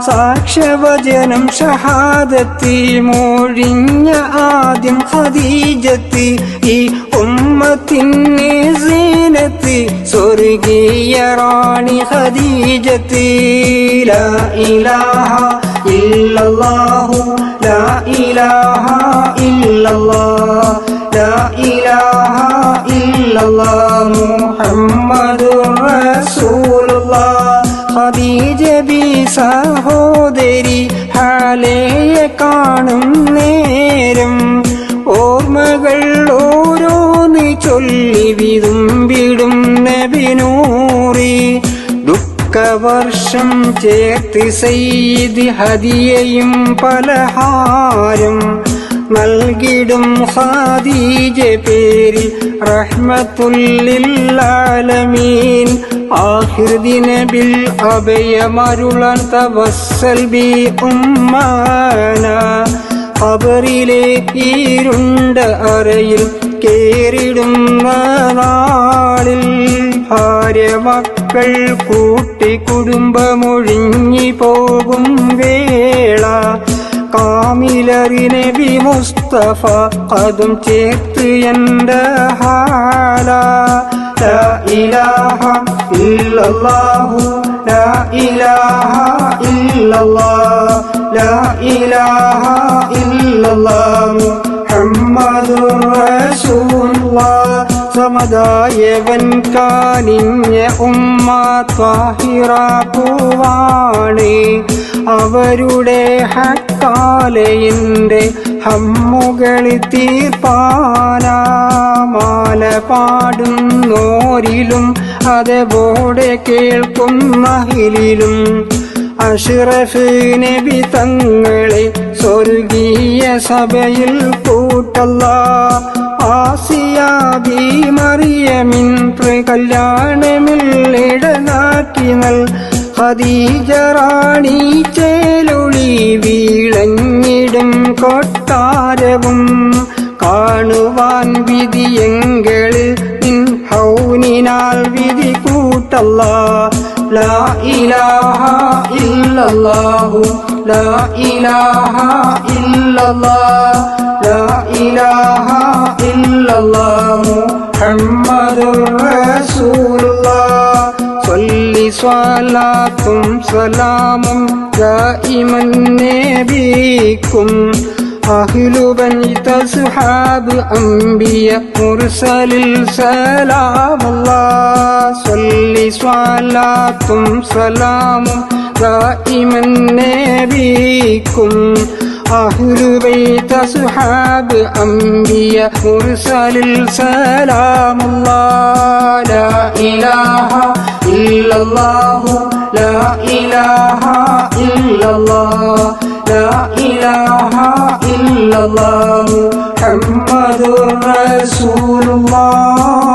സാക്ഷ്യവചനം ഷഹാദത്ത് മൊഴിഞ്ഞ ആദ്യം ഖദീജത്ത് ഈ ഉമ്മത്തിൻ്റെ സീനത്ത് സ്വർഗീയ റാണി ഖദീജത്ത് ലാ ഇലാഹ ഇല്ലല്ലാഹു ലാ ഇലാഹ ഇല്ലല്ലാഹ് ലാ ഇലാഹ ഇല്ലല്ലാഹ് മുഹമ്മദുർ റസൂലുള്ളാഹ് ഖദീജ ബി സഹോദരി ഹാലയെ കാണും നേരം ഓർമ്മകൾ ഓരോന്ന് ചൊല്ലി വിതുമ്പിടും നബിനൂറി ദുഃഖവർഷം ചേർത്ത് സയ്യിദ് ഹദിയയും പലഹാരം നൽകിടും ഖദീജ പേരിൽ റഹ്മത്തുല്ലിൽ ആലമീൻ ആഖിർ ദിനബിൽ അഭയമരുളാൻ തവസ്സൽ ബി ഉമ്മാന ഖബറിലെ ഇരുണ്ട അറയിൽ കേറിടുന്ന നാളിൽ ഭാര്യ മക്കൾ കൂട്ടി കുടുംബമൊഴിഞ്ഞി പോകും വേള കാമിലറി നബി മുസ്തഫ കദം ചേർത്ത് എൻ്റെ ഹാല ലാ ഇലാഹ ഇല്ലല്ലാഹു ലാ ഇലാഹ ഇല്ലല്ലാഹ് ലാ ഇലാഹ ഇല്ലല്ലാഹ് മുഹമ്മദുർ റസൂലുള്ളാഹ് സമദായവൻ കാനിഞ്ഞ ഉമ്മ ത്വാഹിറ പൂവാണേ അവരുടെ ഹക്കാലയിൻ്റെ ഹമ്മുകളി തീർപ്പാനാമാല പാടുന്നോരിലും അതേപോലെ കേൾക്കുന്നഹിലും അഷ്റഫ് നബി തങ്ങളെ സ്വർഗീയ സഭയിൽ കൂട്ടല്ലാഹ് ആസിയ ബി മറിയമിൻ കല്യാണമില്ലിടനാക്കി നൽ ഖദീജ റാണി ചേലൊളി വീളഞ്ഞിടും കൊട്ടാരവും കാണുവാൻ വിധിയെങ്കളിൽ നിൻ ഹൗനിനാൽ വിധി കൂട്ടല്ലാഹ് ലാ ഇലാഹ ഇല്ലല്ലാഹു ലാ ഇലാഹ ഇല്ലല്ലാഹ് ലാ ഇലാഹ ഇല്ലല്ലാഹ് മുഹമ്മദുർ റസൂലുള്ളാഹ് സ്വല്ലി സ്വലാത്തും സലാമും ദായിമൻ നബിക്കും അഹ്ലു ബൈത്ത് അസ്ഹാബ് അംബിയ മുർസലിൽ സലാമുല്ലാഹ് സ്വല്ലി സ്വലാത്തും സലാമും ദായിമൻ നബിക്കും അഹ്ലു ബൈത്ത് അസ്ഹാബ് അംബിയ മുർസലിൽ സലാമുല്ലാഹ് ലാ ഇലാഹ ഇല്ലല്ലാഹു ലാ ഇലാഹ ഇല്ലല്ലാഹ് ലാ ഇലാഹ ഇല്ലല്ലാഹ് മുഹമ്മദുർ റസൂലുള്ളാഹ്